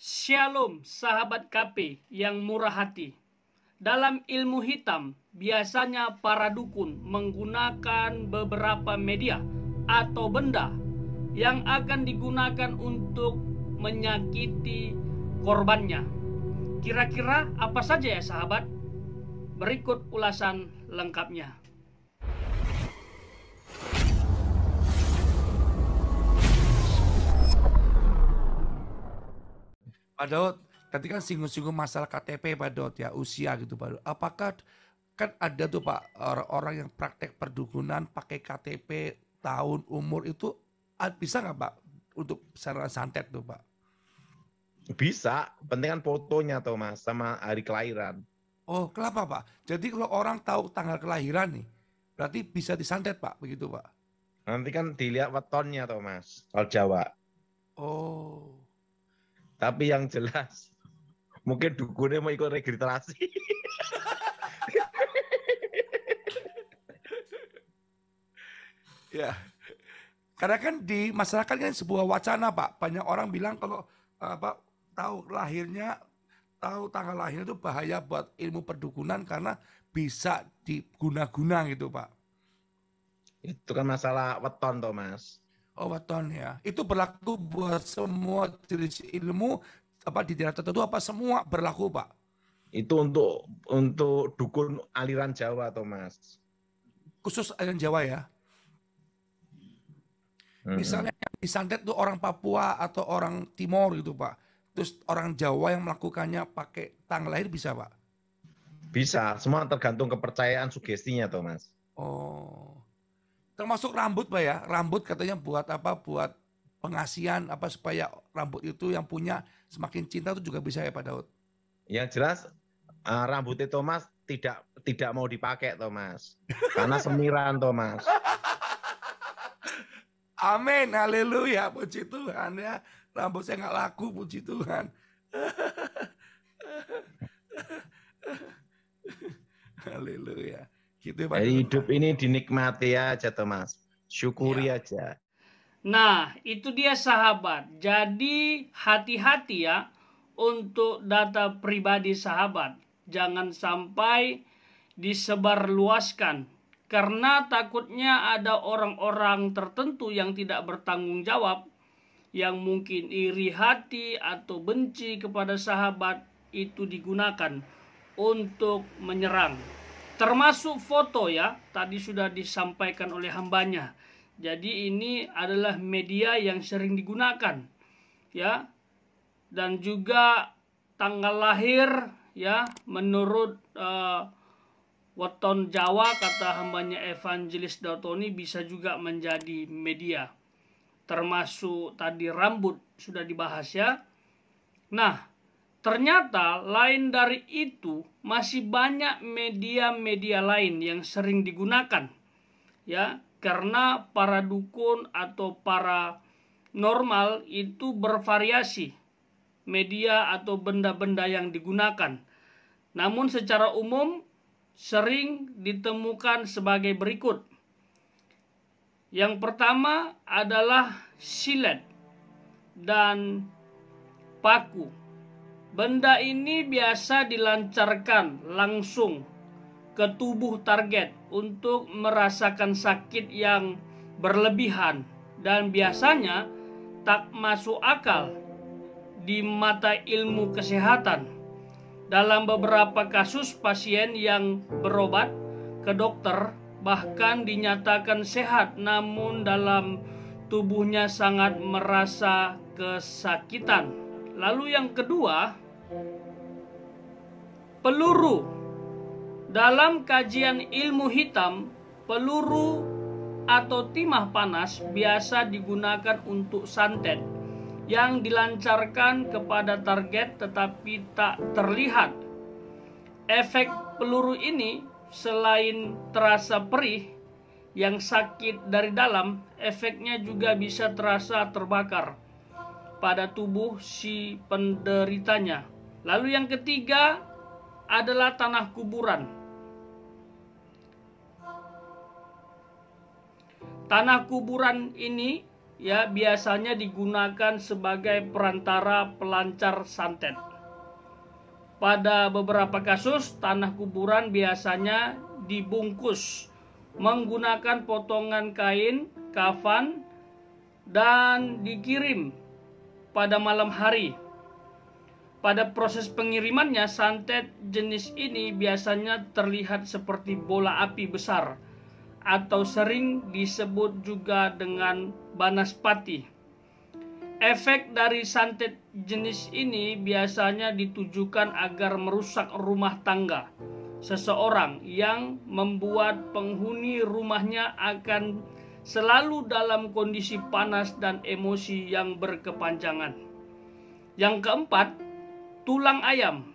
Shalom sahabat KP yang murah hati. Dalam ilmu hitam, biasanya para dukun menggunakan beberapa media atau benda yang akan digunakan untuk menyakiti korbannya. Kira-kira apa saja ya sahabat? Berikut ulasan lengkapnya. Pak Daud, tadi kan singgung-singgung masalah KTP Pak Daud ya, usia gitu Pak Daud. Apakah kan ada tuh Pak orang-orang yang praktek perdukunan pakai KTP tahun umur itu bisa nggak Pak untuk secara santet tuh Pak? Bisa, penting kan fotonya tuh Mas sama hari kelahiran. Oh, kenapa Pak? Jadi kalau orang tahu tanggal kelahiran nih, berarti bisa disantet Pak, begitu Pak? Nanti kan dilihat wetonnya tuh Mas, kalau Jawa. Oh. Tapi yang jelas, mungkin dukunnya mau ikut registrasi. Ya, karena kan di masyarakat kan sebuah wacana Pak. Banyak orang bilang kalau apa tahu lahirnya, tahu tanggal lahirnya itu bahaya buat ilmu perdukunan karena bisa diguna-guna gitu Pak. Itu kan masalah weton tuh Mas. Oh weton ya. Itu berlaku buat semua jenis ilmu apa di daerah tertentu apa semua berlaku Pak? Itu untuk dukun aliran Jawa tuh Mas. Khusus aliran Jawa ya. Misalnya yang disantet tuh orang Papua atau orang Timor gitu Pak. Terus orang Jawa yang melakukannya pakai tanggal lahir bisa Pak? Bisa, semua tergantung kepercayaan sugestinya tuh Mas. Oh. Termasuk rambut Pak ya. Rambut katanya buat apa? Buat pengasihan apa supaya rambut itu yang punya semakin cinta itu juga bisa ya Pak Daud? Yang jelas rambutnya Thomas tidak mau dipakai Thomas. Karena semiran Thomas. Amin, haleluya, puji Tuhan ya. Rambut saya nggak laku, puji Tuhan. Haleluya. Gitu Pak. Jadi hidup ini dinikmati aja Thomas. Syukuri aja. Nah, itu dia sahabat. Jadi hati-hati ya untuk data pribadi sahabat. Jangan sampai disebarluaskan. Karena takutnya ada orang-orang tertentu yang tidak bertanggung jawab, yang mungkin iri hati atau benci kepada sahabat, itu digunakan untuk menyerang. Termasuk foto ya, tadi sudah disampaikan oleh hambanya. Jadi ini adalah media yang sering digunakan ya. Dan juga tanggal lahir ya, menurut weton Jawa kata hambanya Evangelis Dautoni bisa juga menjadi media. Termasuk tadi rambut sudah dibahas ya. Nah, ternyata lain dari itu masih banyak media-media lain yang sering digunakan ya, karena para dukun atau para normal itu bervariasi media atau benda-benda yang digunakan. Namun secara umum sering ditemukan sebagai berikut. Yang pertama adalah silet dan paku. Benda ini biasa dilancarkan langsung ke tubuh target untuk merasakan sakit yang berlebihan dan biasanya tak masuk akal di mata ilmu kesehatan. Dalam beberapa kasus pasien yang berobat ke dokter bahkan dinyatakan sehat, namun dalam tubuhnya sangat merasa kesakitan. Lalu yang kedua, peluru. Dalam kajian ilmu hitam, peluru atau timah panas biasa digunakan untuk santet yang dilancarkan kepada target tetapi tak terlihat. Efek peluru ini selain terasa perih yang sakit dari dalam, efeknya juga bisa terasa terbakar pada tubuh si penderitanya. Lalu yang ketiga adalah tanah kuburan. Tanah kuburan ini ya biasanya digunakan sebagai perantara pelancar santet. Pada beberapa kasus, tanah kuburan biasanya dibungkus menggunakan potongan kain, kafan, dan dikirim pada malam hari. Pada proses pengirimannya, santet jenis ini biasanya terlihat seperti bola api besar atau sering disebut juga dengan banaspati. Efek dari santet jenis ini biasanya ditujukan agar merusak rumah tangga seseorang, yang membuat penghuni rumahnya akan selalu dalam kondisi panas dan emosi yang berkepanjangan. Yang keempat, tulang ayam.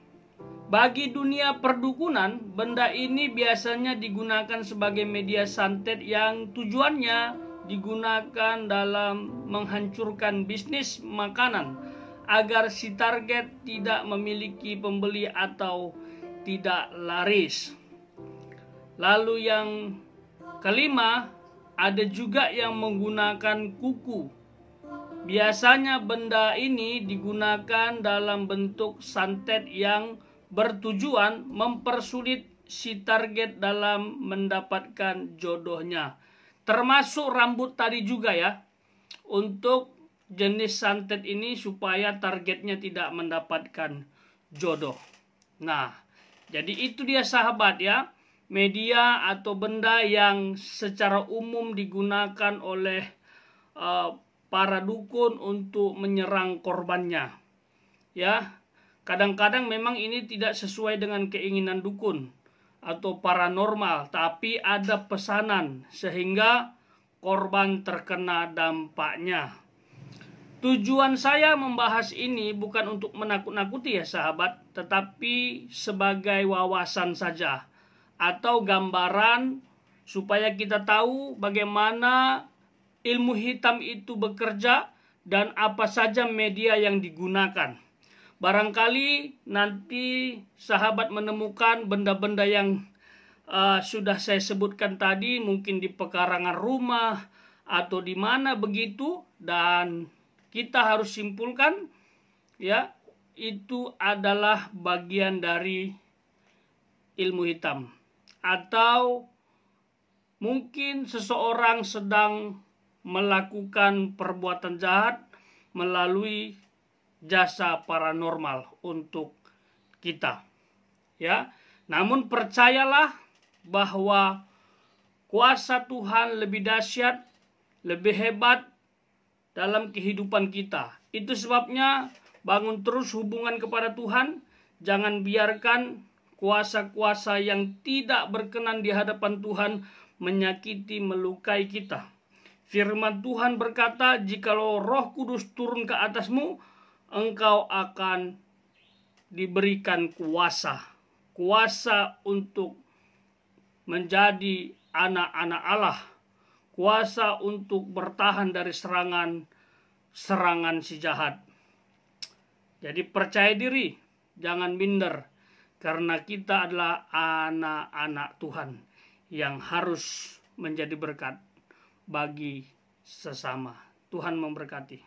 Bagi dunia perdukunan, benda ini biasanya digunakan sebagai media santet yang tujuannya digunakan dalam menghancurkan bisnis makanan agar si target tidak memiliki pembeli atau tidak laris. Lalu yang kelima, ada juga yang menggunakan kuku. Biasanya benda ini digunakan dalam bentuk santet yang bertujuan mempersulit si target dalam mendapatkan jodohnya. Termasuk rambut tadi juga ya, untuk jenis santet ini supaya targetnya tidak mendapatkan jodoh. Nah, jadi itu dia sahabat ya, media atau benda yang secara umum digunakan oleh para dukun untuk menyerang korbannya. Ya, kadang-kadang memang ini tidak sesuai dengan keinginan dukun atau paranormal, tapi ada pesanan sehingga korban terkena dampaknya. Tujuan saya membahas ini bukan untuk menakut-nakuti ya sahabat, tetapi sebagai wawasan saja atau gambaran supaya kita tahu bagaimana ilmu hitam itu bekerja dan apa saja media yang digunakan. Barangkali nanti sahabat menemukan benda-benda yang sudah saya sebutkan tadi, mungkin di pekarangan rumah atau di mana begitu, dan kita harus simpulkan ya, itu adalah bagian dari ilmu hitam, atau mungkin seseorang sedang melakukan perbuatan jahat melalui jasa paranormal untuk kita ya. Namun percayalah bahwa kuasa Tuhan lebih dahsyat, lebih hebat dalam kehidupan kita. Itu sebabnya bangun terus hubungan kepada Tuhan. Jangan biarkan kuasa-kuasa yang tidak berkenan di hadapan Tuhan menyakiti, melukai kita. Firman Tuhan berkata, jikalau Roh Kudus turun ke atasmu, engkau akan diberikan kuasa untuk menjadi anak-anak Allah, kuasa untuk bertahan dari serangan si jahat. Jadi percaya diri, jangan minder, karena kita adalah anak-anak Tuhan yang harus menjadi berkat bagi sesama. Tuhan memberkati.